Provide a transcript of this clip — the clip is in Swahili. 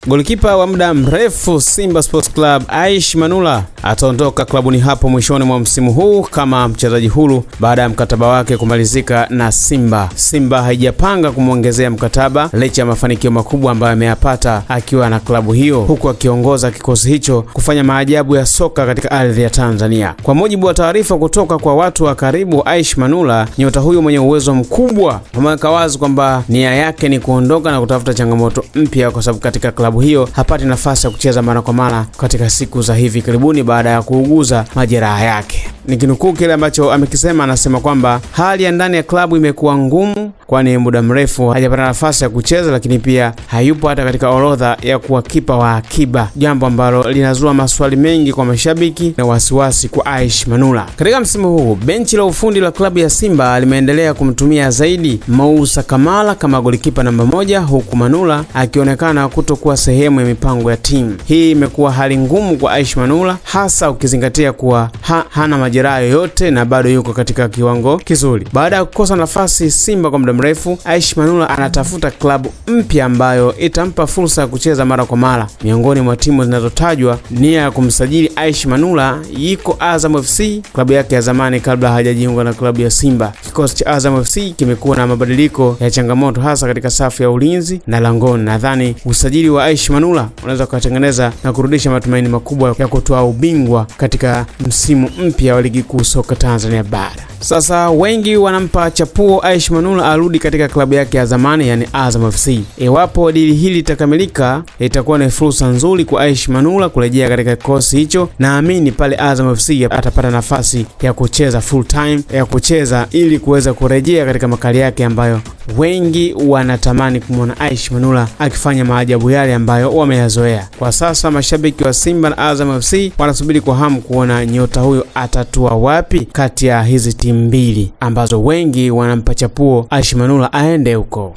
Golikipa wa muda mrefu Simba Sports Club Aish Manula ataondoka klabuni hapo mwishoni mwa msimu huu kama mchezaji huru baada ya mkataba wake kumalizika na Simba. Simba haijapanga kumwongezea mkataba licha ya mafanikio makubwa ambayo ameyapata akiwa na klabu hiyo, huku akiongoza kikosi hicho kufanya maajabu ya soka katika ardhi ya Tanzania. Kwa mujibu wa taarifa kutoka kwa watu wa karibu Aish Manula, nyota huyo mwenye uwezo mkubwa ameweka wazi kwamba nia yake ni kuondoka na kutafuta changamoto mpya, kwa sababu katika klabu hiyo hapati nafasi ya kucheza mara kwa mara katika siku za hivi karibuni baada ya kuuguza majeraha yake. Nikinukuu kile ambacho amekisema, anasema kwamba hali ya ndani ya klabu imekuwa ngumu, kwani muda mrefu hajapata nafasi ya kucheza, lakini pia hayupo hata katika orodha ya kuwa kipa wa akiba, jambo ambalo linazua maswali mengi kwa mashabiki na wasiwasi kwa Aish Manula. Katika msimu huu, benchi la ufundi la klabu ya Simba limeendelea kumtumia zaidi Moussa Kamara kama golikipa namba 1, huku Manula akionekana kutokuwa sehemu ya mipango ya timu. Hii imekuwa hali ngumu kwa Aish Manula, hasa ukizingatia kuwa hana majeraha yoyote na bado yuko katika kiwango kizuri. Baada ya kukosa nafasi Simba kwa muda mrefu, Aish Manula anatafuta klabu mpya ambayo itampa fursa ya kucheza mara kwa mara. Miongoni mwa timu zinazotajwa nia ya kumsajili Aish Manula iko Azam FC, klabu yake ya zamani kabla hajajiunga na klabu ya Simba. Kikosi cha Azam FC kimekuwa na mabadiliko ya changamoto hasa katika safu ya ulinzi na langoni. Nadhani usajili wa Aish Manula unaweza kutengeneza na kurudisha matumaini makubwa ya kutoa ubingwa katika msimu mpya wa ligi kuu soka Tanzania bara. Sasa wengi wanampa chapuo Aish Manula arudi katika klabu yake ya zamani, yani Azam FC. Iwapo dili hili litakamilika, itakuwa ni fursa nzuri kwa Aish Manula kurejea katika kikosi hicho. Naamini pale Azam FC atapata nafasi ya kucheza full time, ya kucheza ili kuweza kurejea katika makali yake ambayo wengi wanatamani kumwona Aish Manula akifanya maajabu yale ambayo wameyazoea. Kwa sasa mashabiki wa Simba na Azam FC wanasubiri kwa hamu kuona nyota huyo atatua wapi kati ya hizi timu mbili ambazo wengi wanampa chapuo Aish Manula aende huko.